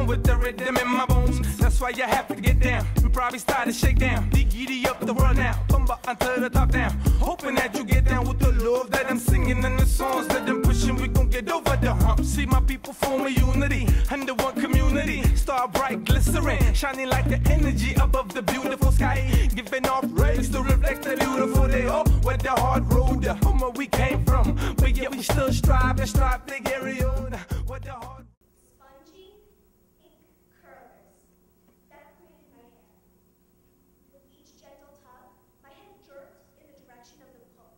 down with the rhythm in my bones. That's why you have to get down. You probably start to shake down. Be giddy up the world now. Come back until the top down. Hoping that you get down with the love that I'm singing and the songs that I'm pushing. We gon' get over the hump. See my people form a unity under one community. Star bright, glistering, shining like the energy above the beautiful sky. Giving off rays to reflect the beautiful day. Oh, where the hard road, from where we came from. But yet we still strive and strive to carry on. What the hard Spongy ink curlers decorated my hair. With each gentle tug, my head jerked in the direction of the pull.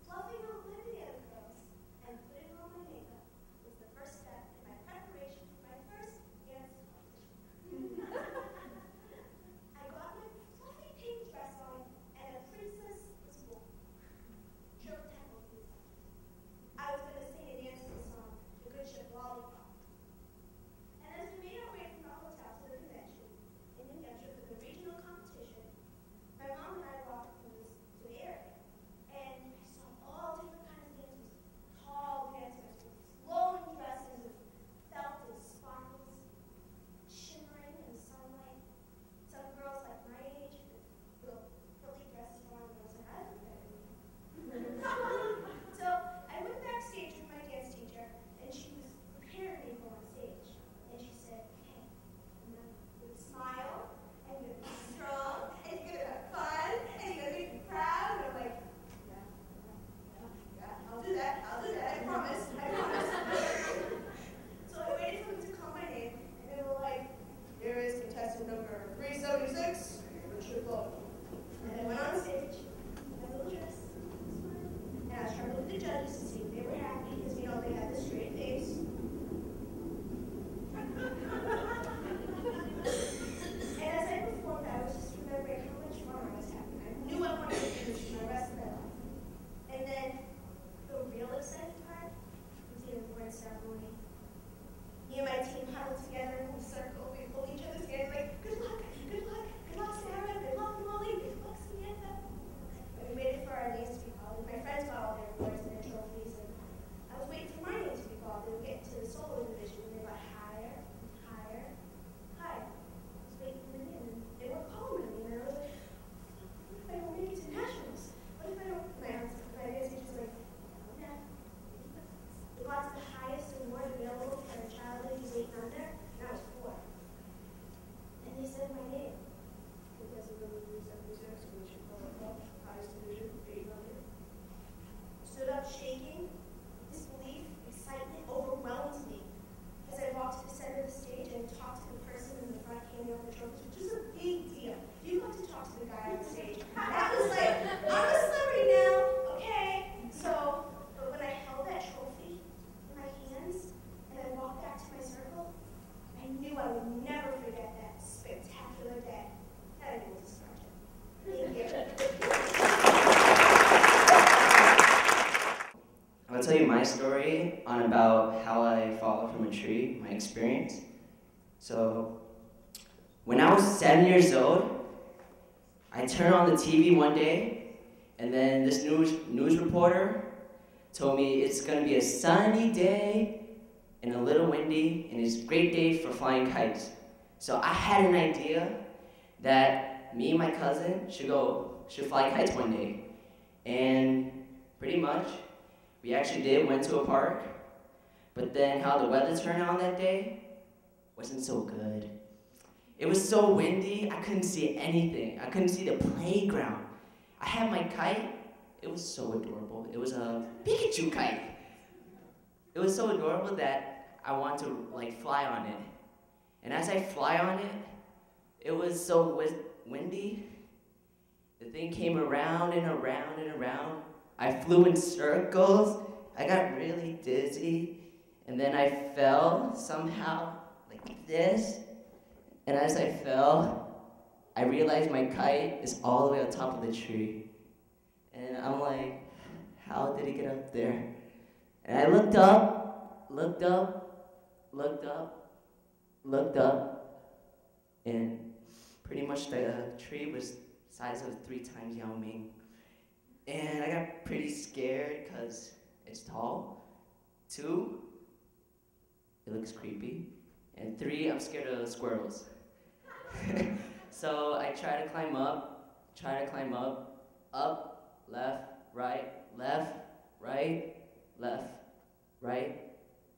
Fluffing out my banana curls and putting on my makeup was the first step in my preparation for my first dance competition. I got my fluffy pink dress on and a princess was born. Jill Temple music. I was going to sing and dance to the song, The Good Ship Lollipop. And as we made our way from the hotel to the convention in New Hampshire for the regional competition, my mom and I walked to the area, and I saw all different kinds of dancers, tall dancers with flowing dresses of felt and sparkles, shimmering in the sunlight. Some girls like my age with little frilly dresses on, and I was like, I look better than you. So I went backstage with my dance teacher, and she was preparing me to go on stage. And she said, okay, I'm going to smile, and you're going to be strong, and you're going to have fun, and you're going to make me proud. And I'm like, yeah, I'll do that, I promise. So I waited for them to call my name, and they were like, here is contestant number 376, Richard Blow. And I went on stage, my little dress, and I was trying to look at the judges to see if they were happy, because you know they had this straight face. And as I performed, I was just remembering how much fun I was having. I knew I wanted to do this for my rest of my life. And then the real exciting part was the award ceremony. Me and my team huddled together in a circle. We pulled each other's hands like, good luck, Sarah, good luck, Molly, good luck, Samantha. And we waited for our names to be called. And my friends got all their awards and their trophies. And I was waiting for my name to be called. They would get to the solo division, and they got higher, higher, higher. I was waiting for my name, and they were calling me, and I was like, what if I don't make it to nationals? What if I don't? My dance teacher was like, no. They got to the highest award available for a child ages 8 and under, and I was 4. And they said my name. Because of the Misadventures, which is called highest division, 8 and under. Stood up shaking. Disbelief, excitement overwhelmed me as I walked to the center of the stage and talked to the person in the front handing out the trophies, which is a big deal. You got to talk to the guy on the stage. That was like, I'm a celebrity now, okay? So, but when I held that trophy in my hands and I walked back to my circle, I knew I would never forget that spectacular day. That was a sergeant. Thank you. I'll tell you my story on about how I fall from a tree, my experience. So, when I was 7 years old, I turned on the TV one day, and then this news reporter told me it's gonna be a sunny day and a little windy, and it's a great day for flying kites. So I had an idea that me and my cousin should fly kites one day. And pretty much, we actually went to a park, but then how the weather turned out that day wasn't so good. It was so windy, I couldn't see anything. I couldn't see the playground. I had my kite, it was so adorable. It was a Pikachu kite. It was so adorable that I wanted to fly on it. And as I fly on it, it was so windy. The thing came around and around and around. I flew in circles. I got really dizzy. And then I fell somehow like this. And as I fell, I realized my kite is all the way on top of the tree. And I'm like, how did it get up there? And I looked up, looked up, looked up, looked up, and pretty much the tree was the size of 3 times Yao Ming. And I got pretty scared because it's tall. 2, it looks creepy. And 3, I'm scared of squirrels. So I try to climb up, up, left, right, right.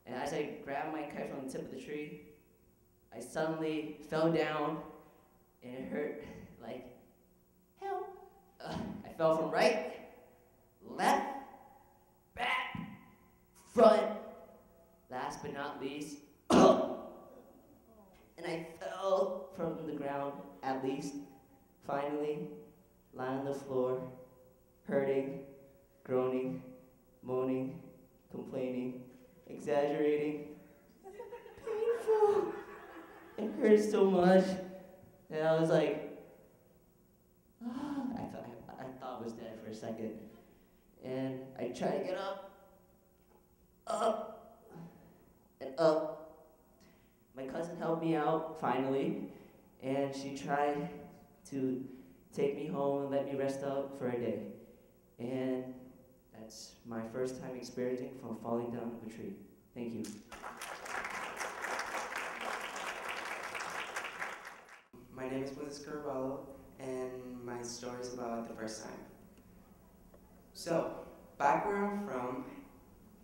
And as I grabbed my kite from the tip of the tree, I suddenly fell down, and it hurt like hell. I fell from right, left, back, front, last but not least, and I fell from the ground, at least, finally, lying on the floor, hurting, groaning, moaning, complaining, exaggerating, painful. It hurt so much, and I was like, I thought I was dead for a second. And I tried to get up, and up. My cousin helped me out, finally, and she tried to take me home and let me rest up for a day. And that's my first time experiencing from falling down a tree. Thank you. My name is Moises Caraballo, and my story is about the first time. So, back where I'm from,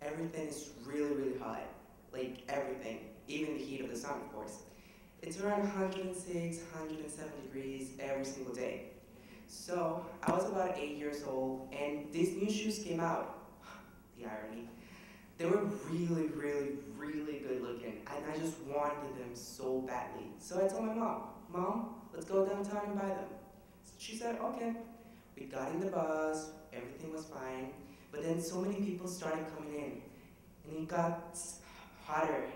everything is really, really hot. Like everything, even the heat of the sun, of course. It's around 106, 107 degrees every single day. So, I was about 8 years old, and these new shoes came out. The irony. They were really, really, really good looking, and I just wanted them so badly. So I told my mom, Mom, let's go downtown and buy them. So she said, okay. We got in the bus, everything was fine, but then so many people started coming in, and it got hotter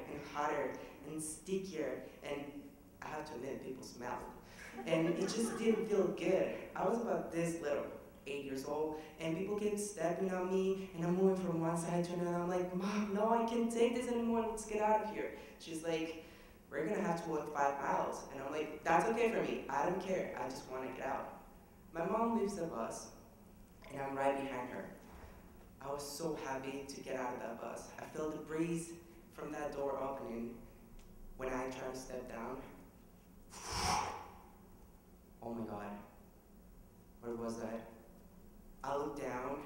and stickier, and I have to admit, people smelled. And it just didn't feel good. I was about this little, 8 years old, and people kept stepping on me, and I'm moving from one side to another. I'm like, Mom, no, I can't take this anymore, let's get out of here. She's like, we're gonna have to walk 5 miles. And I'm like, that's okay for me, I don't care, I just wanna get out. My mom leaves the bus, and I'm right behind her. I was so happy to get out of that bus. I felt the breeze from that door opening when I tried to step down. Oh my God, where was that? I looked down,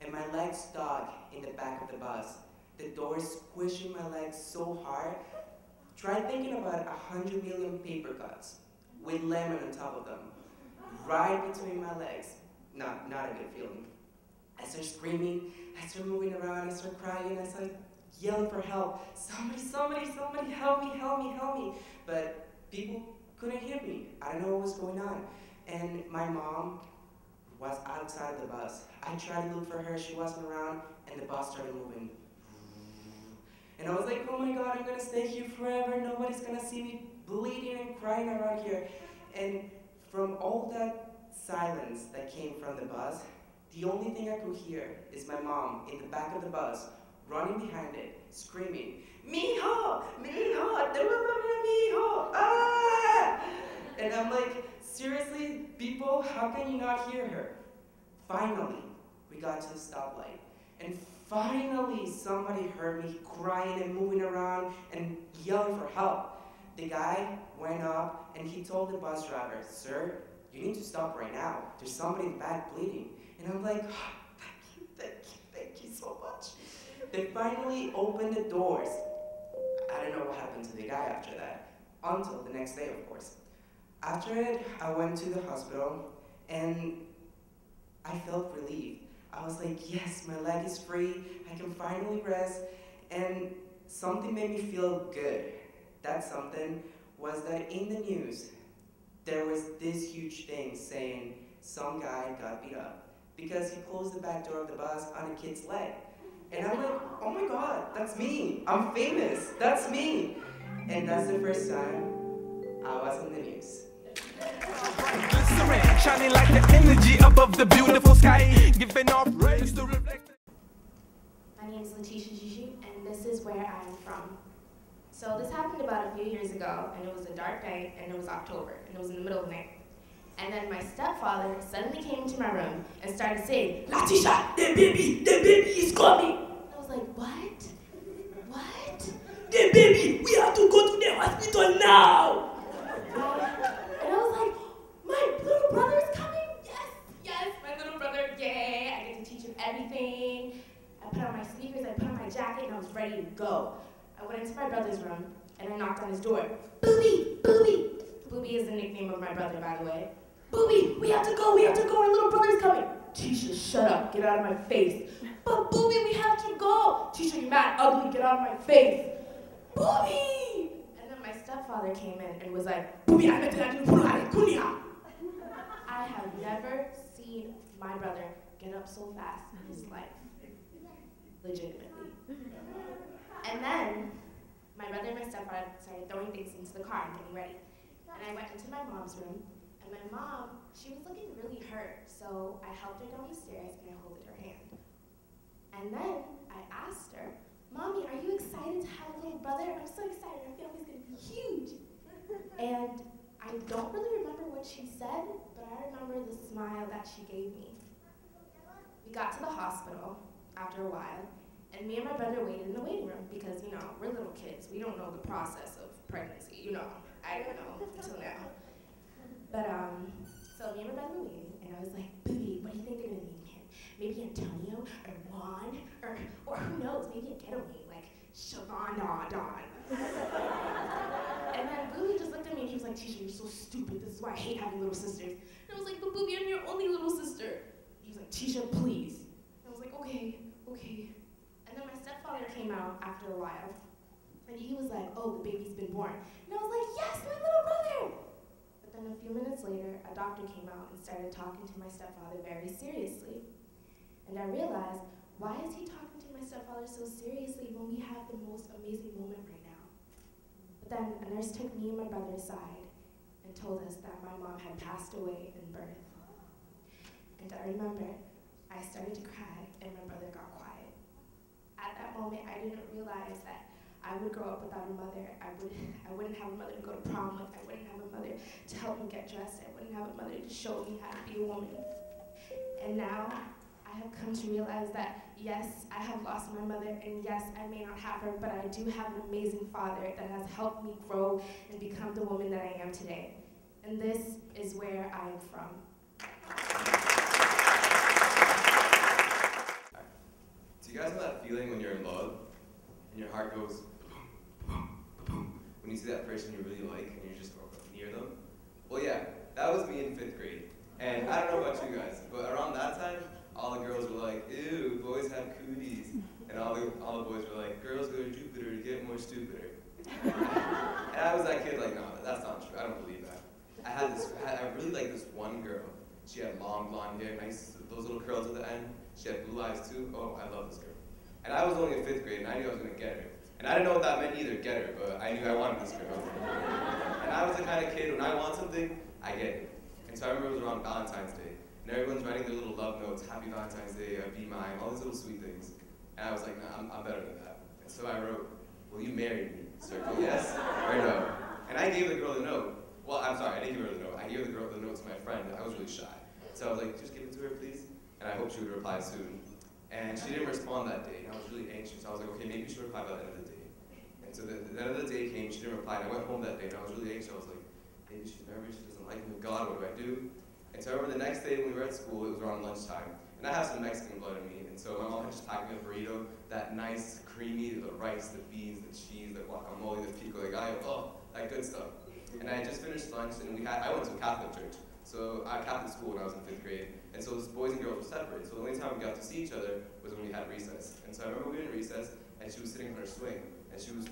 and my leg stuck in the back of the bus. The door squishing my legs so hard. Try thinking about 100 million paper cuts with lemon on top of them, right between my legs. Not a good feeling. I start screaming, I start moving around, I start crying, I start yelling for help. Somebody, help me. But people couldn't hear me. I don't know what was going on. And my mom was outside of the bus. I tried to look for her, she wasn't around, and the bus started moving. And I was like, oh my God, I'm gonna stay here forever, nobody's gonna see me bleeding and crying around here. And from all that silence that came from the bus, the only thing I could hear is my mom in the back of the bus, running behind it, screaming, Mijo, mijo, ah! And I'm like, seriously, people, how can you not hear her? Finally, we got to the stoplight. And finally, somebody heard me crying and moving around and yelling for help. The guy went up and he told the bus driver, sir, you need to stop right now. There's somebody in the back bleeding. And I'm like, oh, thank you so much. They finally opened the doors. I don't know what happened to the guy after that, until the next day, of course. After it, I went to the hospital, and I felt relieved. I was like, yes, my leg is free, I can finally rest, and something made me feel good. That something was that in the news, there was this huge thing saying some guy got beat up because he closed the back door of the bus on a kid's leg. And I'm like, oh my God, that's me. I'm famous, that's me. And that's the first time I was in the news. Glycerin, shining like the energy above the beautiful sky, giving off rays to reflect. My name is Letitia Gigi, and this is where I'm from. So this happened about a few years ago, and it was a dark night, and it was October, and it was in the middle of the night. And then my stepfather suddenly came into my room and started saying, Letitia, the baby is coming. I was like, what? What? The baby, we have to go to the hospital. I went into my brother's room, and I knocked on his door. Booby, Booby. Booby is the nickname of my brother, by the way. Booby, we have to go, our little brother's coming. Tisha, shut up, get out of my face. But Booby, we have to go. Tisha, you're mad, ugly, get out of my face. Booby! And then my stepfather came in and was like, Booby, I have never seen my brother get up so fast in his life. Legitimately. And then, my brother and my stepfather started throwing things into the car and getting ready. And I went into my mom's room, and my mom, she was looking really hurt, so I helped her down the stairs and I holded her hand. And then I asked her, Mommy, are you excited to have a little brother? I'm so excited, our family's gonna be huge. And I don't really remember what she said, but I remember the smile that she gave me. We got to the hospital after a while, and me and my brother waited in the waiting room because, you know, we're little kids. We don't know the process of pregnancy, you know. I don't know until now. But, so me and my brother were waiting, and I was like, Booby, what do you think they're gonna name him? Maybe Antonio, or Juan, or who knows, maybe a ghetto name, like Shavana Don. And then Booby just looked at me and he was like, Tisha, you're so stupid, this is why I hate having little sisters. And I was like, but Booby, I'm your only little sister. He was like, Tisha, please. And I was like, okay. And then my stepfather came out after a while, and he was like, oh, the baby's been born. And I was like, yes, my little brother! But then a few minutes later, a doctor came out and started talking to my stepfather very seriously. And I realized, why is he talking to my stepfather so seriously when we have the most amazing moment right now? But then a nurse took me and my brother aside and told us that my mom had passed away in birth. And I remember I started to cry and my brother got quiet. At that moment, I didn't realize that I would grow up without a mother. I wouldn't have a mother to go to prom with. I wouldn't have a mother to help me get dressed. I wouldn't have a mother to show me how to be a woman. And now, I have come to realize that, yes, I have lost my mother, and yes, I may not have her, but I do have an amazing father that has helped me grow and become the woman that I am today. And this is where I am from. Do you guys know that feeling when you're in love and your heart goes boom, boom, boom, when you see that person you really like and you're just near them? Well, yeah, that was me in 5th grade. And I don't know about you guys, but around that time, all the girls were like, ew, boys have cooties. And all the boys were like, girls go to Jupiter to get more stupider. And I was that kid like, no, that's not true, I don't believe that. I really liked this one girl. She had long blonde hair, nice, those little curls at the end. She had blue eyes too. Oh, I love this girl. And I was only in 5th grade, and I knew I was gonna get her. And I didn't know what that meant either, get her, but I knew I wanted this girl. And I was the kind of kid, when I want something, I get it. And so I remember it was around Valentine's Day, and everyone's writing their little love notes, happy Valentine's Day, be mine, all these little sweet things. And I was like, nah, I'm better than that. And so I wrote, will you marry me? Circle yes or no. And I gave the girl the note. Well, I'm sorry, I didn't give her the note. I gave the girl the note to my friend. I was really shy. So I was like, just give it to her, please. And I hope she would reply soon. And she didn't respond that day, and I was really anxious. I was like, okay, maybe she'll reply by the end of the day. And so the end of the day came, she didn't reply, and I went home that day, and I was really anxious. I was like, maybe she's nervous, she doesn't like me. God, what do I do? And so I remember the next day when we were at school, it was around lunchtime, and I have some Mexican blood in me, and so my mom had just packed me a burrito, that nice, creamy, the rice, the beans, the cheese, the guacamole, the pico de gallo, oh, that good stuff. And I had just finished lunch, and I went to a Catholic church. So I Catholic school when I was in 5th grade, and so those boys and girls were separate. So the only time we got to see each other was when we had recess. And so I remember we were in recess, and she was sitting on her swing, and she was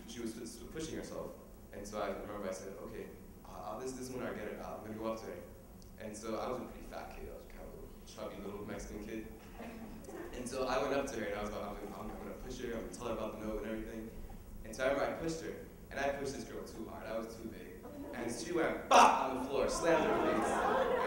pushing herself. And so I remember I said, okay, this one I get it. I'm gonna go up to her. And so I was a pretty fat kid. I was kind of a little chubby little Mexican kid. And so I went up to her, and I was like, I'm gonna push her. I'm gonna tell her about the note and everything. And so I remember I pushed her, and I pushed this girl too hard. I was too big. And she went bop on the floor, slammed her face.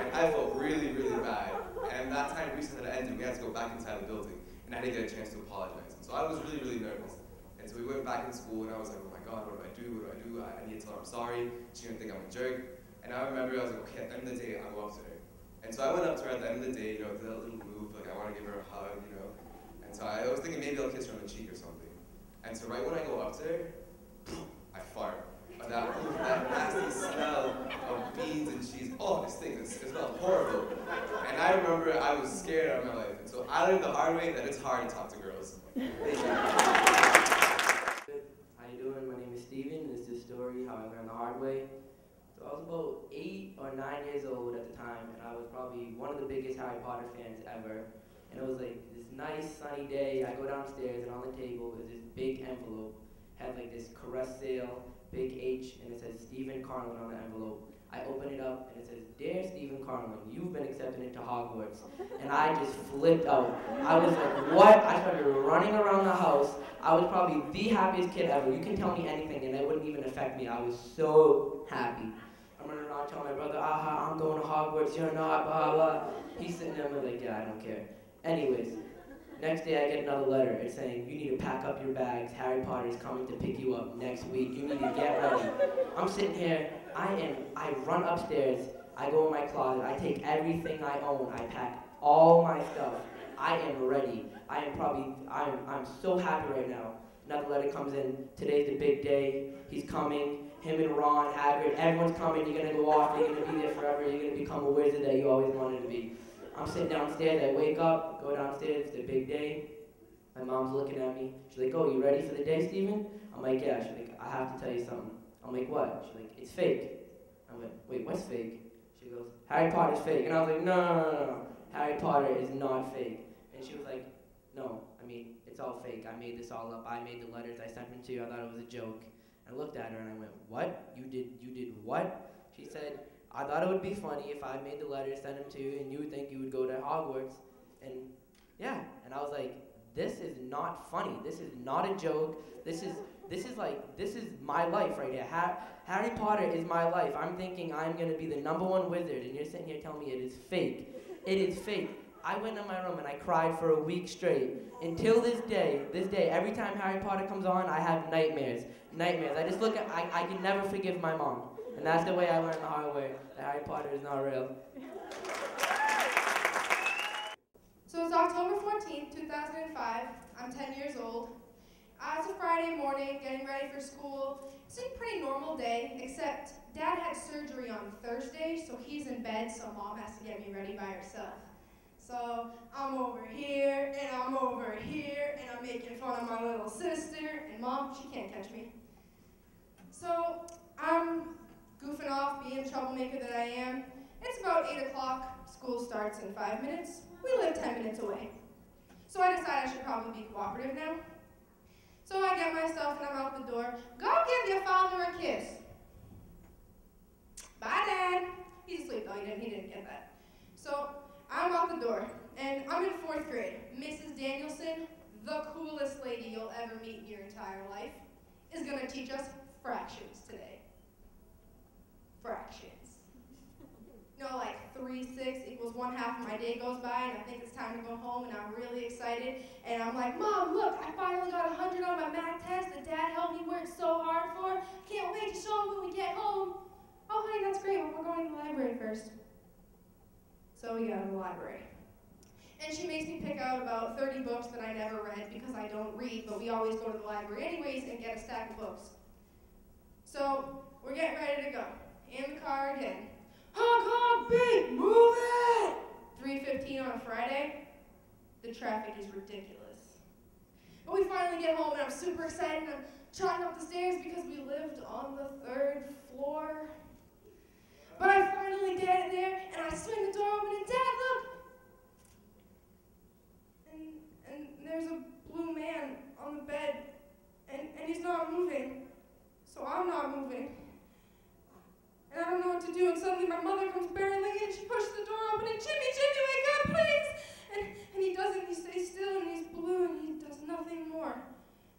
And I felt really, really bad. And that time recess had ended, we had to go back inside the building. And I didn't get a chance to apologize. And so I was really, really nervous. And so we went back in school, and I was like, oh my God, what do I do? What do I do? I need to tell her I'm sorry. She didn't think I'm a jerk. And I remember I was like, okay, at the end of the day, I'll go up to her. And so I went up to her at the end of the day, you know, did that little move, like I want to give her a hug, you know. And so I was thinking maybe I'll kiss her on the cheek or something. And so right when I go up to her, I fart. That nasty smell of beans and cheese. Oh, this thing, it smells horrible. And I remember I was scared out of my life. And so I learned the hard way that it's hard to talk to girls. Thank you. Hi How you doing? My name is Steven. This is a story how I learned the hard way. So I was about 8 or 9 years old at the time, and I was probably one of the biggest Harry Potter fans ever. And it was like this nice sunny day. I go downstairs, and on the table is this big envelope. Had like this caress sale, big H, and it says Stephen Carlin on the envelope. I open it up, and it says, "Dear Stephen Carlin, you've been accepted into Hogwarts." And I just flipped out. I was like, what? I started running around the house. I was probably the happiest kid ever. You can tell me anything, and it wouldn't even affect me. I was so happy. I'm running around telling my brother, I'm going to Hogwarts, you're not, blah, blah. He's sitting there, and I'm like, yeah, I don't care. Anyways, next day I get another letter. It's saying, you need to pack up your bags. Harry Potter is coming to pick you up next week. You need to get ready. I'm sitting here. I run upstairs. I go in my closet. I take everything I own. I pack all my stuff. I am ready. I'm so happy right now. Another letter comes in. Today's the big day. He's coming. Him and Ron, Hagrid, everyone's coming. You're going to go off. You're going to be there forever. You're going to become a wizard that you always wanted to be. I'm sitting downstairs. I wake up, go downstairs. It's the big day. My mom's looking at me. She's like, oh, you ready for the day, Steven? I'm like, yeah. She's like, I have to tell you something. I'm like, what? She's like, it's fake. I went, wait, what's fake? She goes, Harry Potter's fake. And I was like, no. Harry Potter is not fake. And she was like, no, I mean, it's all fake. I made this all up. I made the letters. I sent them to you. I thought it was a joke. I looked at her and I went, what? You did what? She said, I thought it would be funny if I made the letters, sent them to you, and you would think you would go to Hogwarts. And yeah, and I was like, this is not funny. This is not a joke. This is my life right here. Harry Potter is my life. I'm thinking I'm going to be the #1 wizard, and you're sitting here telling me it is fake. It is fake. I went in my room and I cried for a week straight. Until this day, every time Harry Potter comes on, I have nightmares. I just look at, I can never forgive my mom. And that's the way I learned the hard way, that Harry Potter is not real. So it's October 14th, 2005. I'm 10 years old. It's a Friday morning, getting ready for school. It's a pretty normal day, except Dad had surgery on Thursday, so he's in bed, so Mom has to get me ready by herself. So I'm over here, and I'm over here, and I'm making fun of my little sister, and Mom, she can't catch me. So I'm goofing off, being the troublemaker that I am. It's about 8 o'clock, school starts in 5 minutes. We live 10 minutes away. So I decide I should probably be cooperative now. So I get my stuff and I'm out the door. Go give your father a kiss. Bye, Dad. He's asleep though, he didn't get that. So I'm out the door, and I'm in 4th grade. Mrs. Danielson, the coolest lady you'll ever meet in your entire life, is gonna teach us fractions today. Fractions. No, like 3, 6 equals 1/2 of my day goes by, and I think it's time to go home, and I'm really excited. And I'm like, Mom, look, I finally got 100 on my math test that Dad helped me work so hard for. Can't wait to show him when we get home. Oh, honey, that's great. Well, we're going to the library first. So we go to the library. And she makes me pick out about 30 books that I never read because I don't read, but we always go to the library anyways and get a stack of books. So we're getting ready to go. In the car again. Honk, beep, move it! 3:15 on a Friday. The traffic is ridiculous. But we finally get home and I'm super excited and I'm trotting up the stairs because we lived on the 3rd floor. But I finally get it there and I swing the door open and Dad, look! And there's a blue man on the bed and he's not moving. So I'm not moving. And I don't know what to do, and suddenly my mother comes barreling in, she pushes the door open, and Jimmy, wake up, please! And he doesn't, he stays still, and he's blue, and he does nothing more.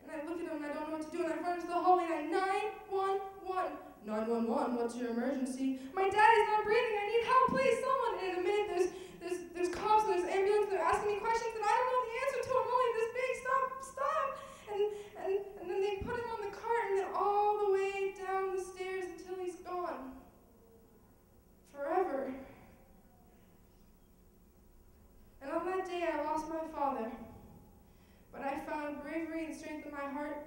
And I look at him, and I don't know what to do, and I run into the hallway, and I 911. 911, what's your emergency? My dad is not breathing, I need help, please, someone! And in a minute, there's cops, and there's ambulance, they're asking me questions, and I don't know the answer to them, only this big, stop! And then they put him on the cart, and then all the way down the stairs until he's gone. Forever. And on that day, I lost my father. But I found bravery and strength in my heart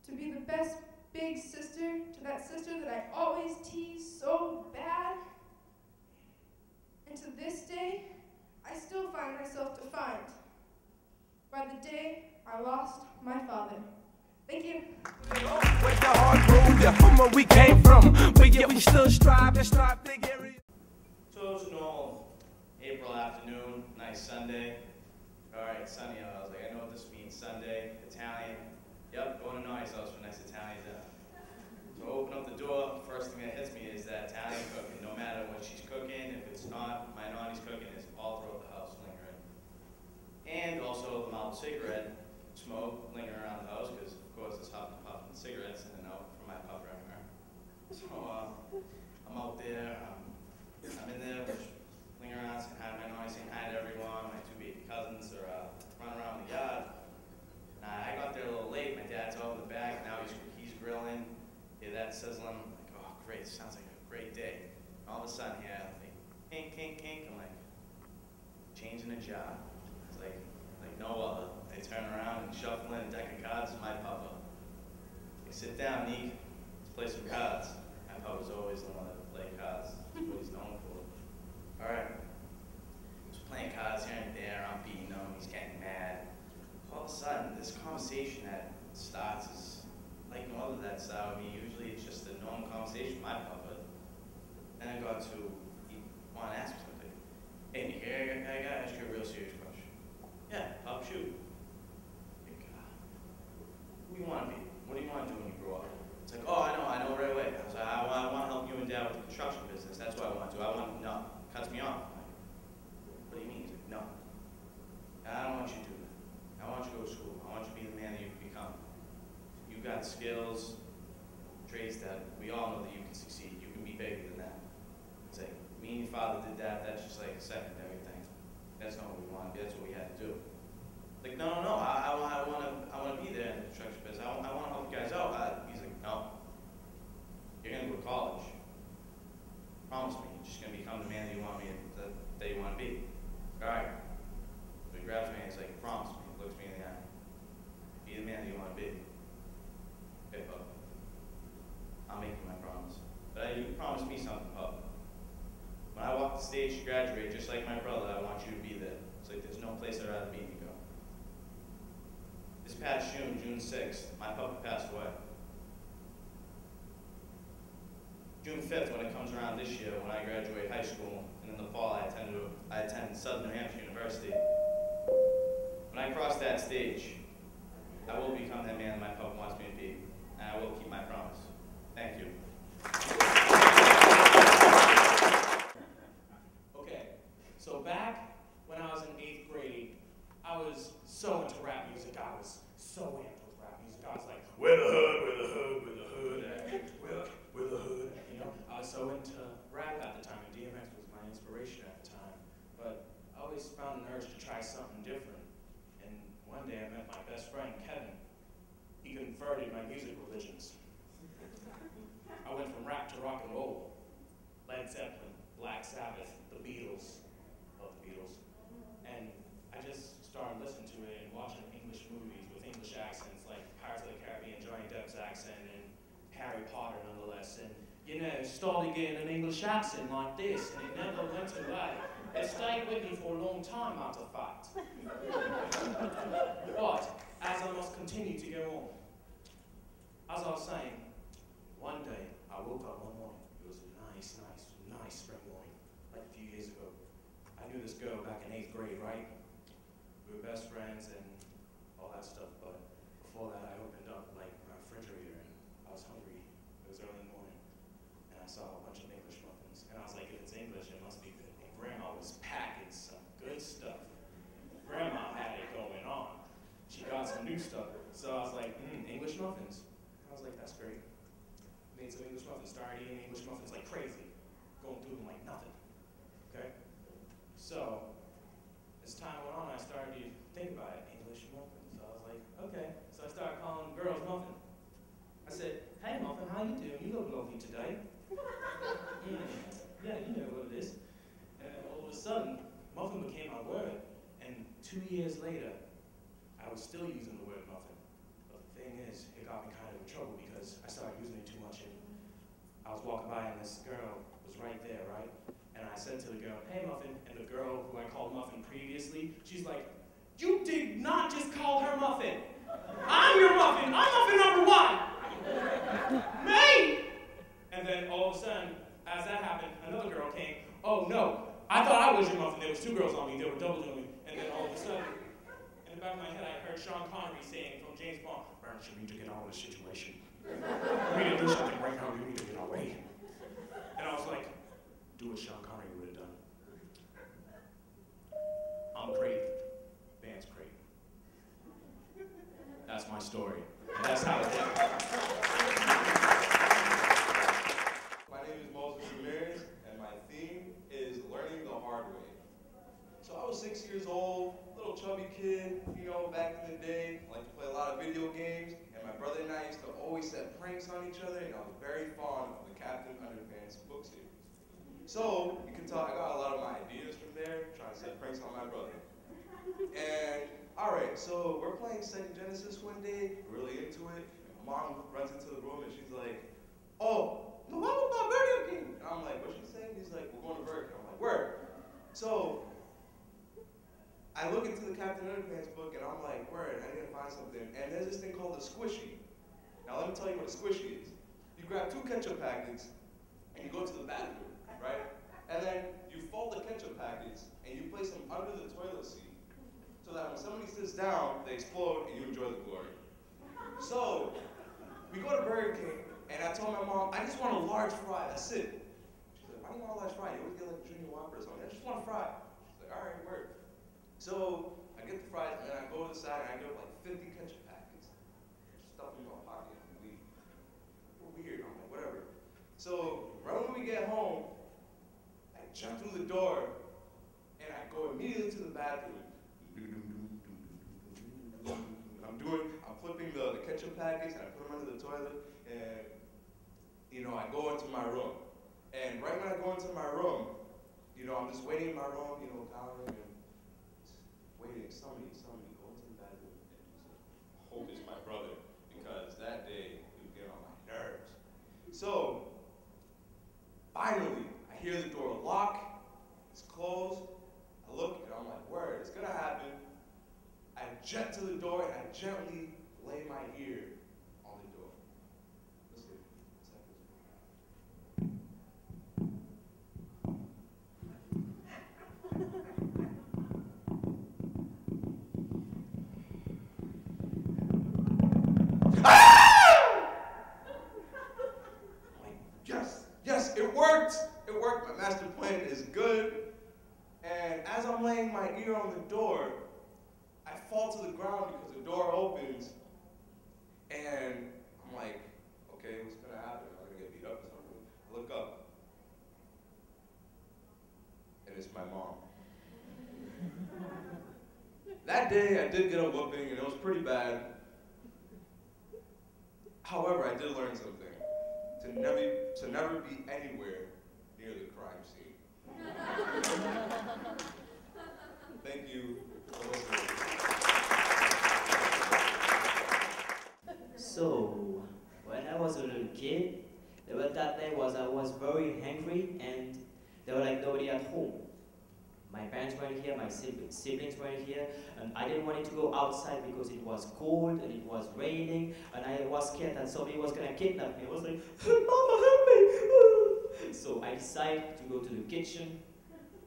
to be the best big sister to that sister that I always teased so bad. And to this day, I still find myself defined by the day I lost my father. Thank you. With the hard road, yeah, from where we came from, but yet we still strive to think area. So it was a normal April afternoon, nice Sunday. All right, sunny out. I was like, I know what this means. Sunday, Italian. Yep, going to Nani's house for nice Italian dinner. So I open up the door. First thing that hits me is that Italian cooking. No matter what she's cooking, if it's not my Nani's cooking, is all throughout the house lingering. And also the mild cigarette smoke lingering around the house because, of course, it's huffing and puffing cigarettes in and out from my puff everywhere. So I'm out there. I'm in there, lingering around, saying hi to my Nani, saying hi to everyone. My two baby cousins are running around the yard. And I got there a little late. My dad's out in the back. Now he's grilling. Hear that sizzling. I'm like, oh, great. Sounds like a great day. And all of a sudden, here, I'm like, kink, kink, kink. I'm like, changing a jar. It's like no other. They turn around and shuffle in a deck of cards to my papa. They sit down, Neek. Let's play some cards. My papa's always the one that would play cards. That's what he's known for. All right. He's playing cards here and there. I'm beating him. He's getting mad. All of a sudden, this conversation that starts is like no other that style. I mean, usually it's just a normal conversation with my papa. Then I got to, he wanted to ask me something. Hey, Nick, I gotta ask you a real serious question. Yeah, Pop, shoot. Like, who do you want to be? What do you want to do when you grow up? It's like, oh, I know right away. I was like, I want to help you and Dad with the construction business. That's what I want to do. No, cuts me off. I'm like, what do you mean? He's like, no. I don't want you to do that. I want you to go to school. I want you to be the man that you can become. You've got skills, traits that we all know that you can succeed. You can be bigger than that. It's like, me and your father did that. That's just like a secondary thing. That's not what we wanted. That's what we had to do. Like, no. I want to be there in the construction business. I want to help you guys out. He's like, no. You're gonna go to college. Promise me. You're just gonna become the man that you want to be. All right. So he grabs me and he's like, promise me. He looks me in the eye. Be the man that you want to be. Okay, Pop. I'll make you my promise. But you promised me something, Pop. When I walk the stage to graduate, just like my brother, I want you to be there. It's like there's no place I'd rather be than you go. This past June 6th, my papa passed away. June 5th, when it comes around this year, when I graduate high school, and in the fall I attend Southern New Hampshire University. When I cross that stage, I will become that man that my papa wants me to be, and I will keep my promise. Thank you. So back when I was in 8th grade, I was so into rap music. I was so amped with rap music. I was like, where the hood at? Where the hood at? You know, I was so into rap at the time, and DMX was my inspiration at the time. But I always found an urge to try something different. And one day I met my best friend, Kevin. He converted my music religions. I went from rap to rock and roll, Led Zeppelin, Black Sabbath, the Beatles. And I just started listening to it and watching English movies with English accents, like Pirates of the Caribbean, Johnny Depp's accent, and Harry Potter nonetheless. And, you know, started getting an English accent like this, and it never went away. It stayed with me for a long time, matter of fact. But, as I must continue to go on, as I was saying, one day I woke up one morning. It was a nice spring morning, like a few years ago. I knew this girl back in 8th grade, right? We were best friends and all that stuff, but before that I opened up like my refrigerator and I was hungry. It was early in the morning and I saw a bunch of English muffins and I was like, if it's English, it must be good. And Grandma was packing some good stuff. Grandma had it going on. She got some new stuff. So I was like, English muffins. I was like, that's great. Made some English muffins, started eating English muffins like crazy. Going through them like nothing, okay? So, as time went on, I started to think about it, English muffins. So I was like, okay. So I started calling girls Muffin. I said, hey Muffin, how you doing? You look lovely today. Yeah, you know what it is. And all of a sudden, Muffin became my word. And 2 years later, I was still using the word Muffin. But the thing is, it got me kind of in trouble because I started using it too much. And I was walking by and this girl was right there, right? And I said to the girl, hey Muffin, and the girl who I called Muffin previously, she's like, you did not just call her Muffin. I'm your muffin. I'm muffin number one. Me! And then all of a sudden, as that happened, another girl came. Oh no, I thought I was your muffin. There was two girls on me. They were double doing me. And then all of a sudden, in the back of my head, I heard Sean Connery saying from James Bond, "Burns, you need to get out of this situation. We need to do something right now. You need to get away." And I was like, do what Sean Connery would have done. I'm great. Band's great. That's my story. And that's how it happened. My name is Moises, and my theme is learning the hard way. So I was 6 years old, little chubby kid, back in the day, I like to play a lot of video games, and my brother and I used to always set pranks on each other, and I was very fond of the Captain Underpants book series. So, you can tell I got a lot of my ideas from there, trying to set pranks on my brother. And, alright, so we're playing Sega Genesis one day, really into it, and my mom runs into the room and she's like, "Oh, no, what about Burger King?" And I'm like, "What's she saying?" He's like, "We're going to Burger King." I'm like, "Word." So, I look into the Captain Underpants book and I'm like, "Word, I need to find something." And there's this thing called a squishy. Now let me tell you what a squishy is. You grab 2 ketchup packets and you go to the bathroom, right? And then you fold the ketchup packets and you place them under the toilet seat so that when somebody sits down, they explode and you enjoy the glory. So, we go to Burger King and I told my mom, "I just want a large fry, that's it." She's like, "Why do you want a large fry? You always get like a Junior Whopper or something." "I just want a fry." She's like, "Alright, word." So I get the fries and then I go to the side and I get like 50 ketchup packets. Stuff in my pocket. Weird. I'm like, whatever. So right when we get home, I jump through the door and I go immediately to the bathroom. I'm flipping the ketchup packets and I put them under the toilet and I go into my room. And right when I go into my room, I'm just waiting in my room, coloring and waiting, somebody, go into the bathroom and just hope it's my brother, because that day he would get on my nerves. So, finally, I hear the door lock, it's closed, I look and I'm like, word, it's gonna happen. I jet to the door and I gently lay my ear on the door. Listen, Yes, it worked. It worked. My master plan is good. And as I'm laying my ear on the door, I fall to the ground because the door opens. And I'm like, okay, what's going to happen? Am I going to get beat up or something? I look up. And it's my mom. That day, I did get a whooping, and it was pretty bad. However, I did learn something. To never be anywhere near the crime scene. Thank you for listening. So, when I was a little kid, that day I was very hungry and there was like nobody at home. My parents weren't here, my siblings weren't here, and I didn't want to go outside because it was cold and it was raining, and I was scared that somebody was gonna kidnap me. I was like, "Mama, help me!" So I decided to go to the kitchen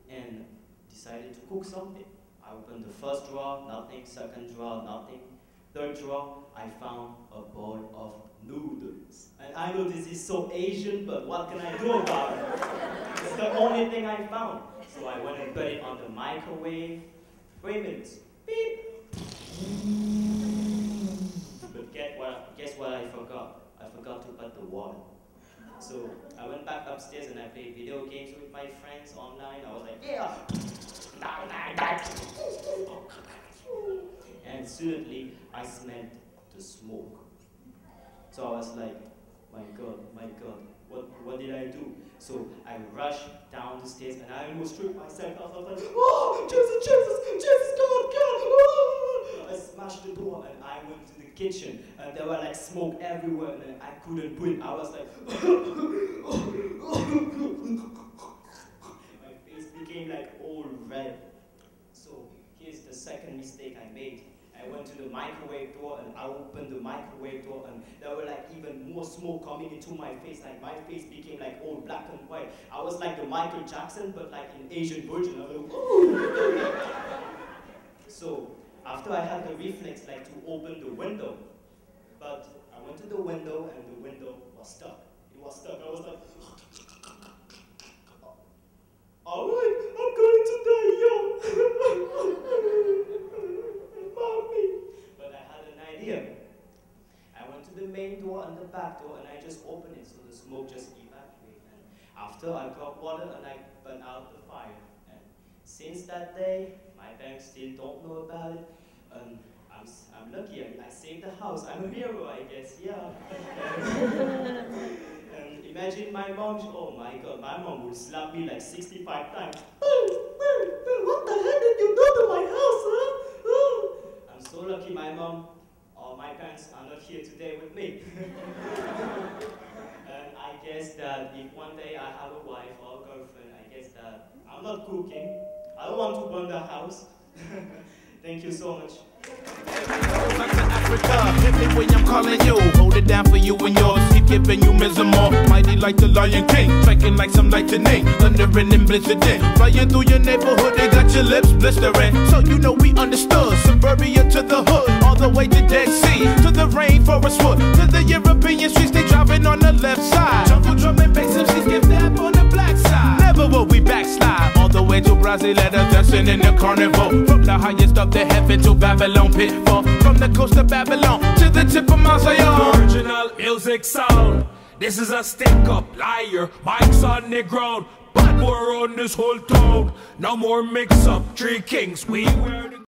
and decided to cook something. I opened the first drawer, nothing. Second drawer, nothing. Third drawer, I found a bowl of noodles. And I know this is so Asian, but what can I do about it? It's the only thing I found. So I went and put it on the microwave. 3 minutes. Beep. But guess what I forgot? I forgot to put the water. So I went back upstairs and I played video games with my friends online. I was like, yeah. And suddenly I smelled the smoke. So I was like, my God, what did I do? So I rushed down the stairs and I almost tripped myself. I was like, oh, Jesus, God. Oh. I smashed the door and I went to the kitchen and there were like smoke everywhere and I couldn't breathe. I was like, my face became like all red. So here's the second mistake I made. I went to the microwave door and I opened the microwave door and there were like even more smoke coming into my face. Like my face became like all black and white. I was like the Michael Jackson, but like an Asian version. I was like, ooh. So after I had the reflex like to open the window, but I went to the window and the window was stuck. It was stuck. I was like, all right, I'm going to die young. Mommy. But I had an idea. I went to the main door and the back door and I just opened it so the smoke just evaporated. And after I got water and I put out the fire. And since that day, my parents still don't know about it. And I'm lucky, I saved the house. I'm a hero, I guess, yeah. And imagine my mom, oh my God, my mom would slap me like 65 times. What the hell did you do to my house, huh? I'm so lucky my mom or my parents are not here today with me. And I guess that if one day I have a wife or a girlfriend, I guess that I'm not cooking. I don't want to burn the house. Thank you so much. Back to Africa, hit me when I'm calling you. Hold it down for you and yours. Keep giving you miserable. Mighty like the Lion King, striking like some lightning, thundering and blizzarding. Flying through your neighborhood, they got your lips blistering. So you know we understood. Suburbia to the hood, all the way to Dead Sea, to the rainforest wood, to the European streets. They driving on the left side. Jungle drum and bass MCs give that on the black side. Never will we backslide. All the way to Brazil, let us dancing in the carnival. From the highest of the heaven to Babylon pitfall. From the coast of Babylon to the tip of Mount Zion. Original music sound. This is a stick-up liar. Mics on the ground. Bad boy on this whole town. No more mix-up. 3 kings. We wear the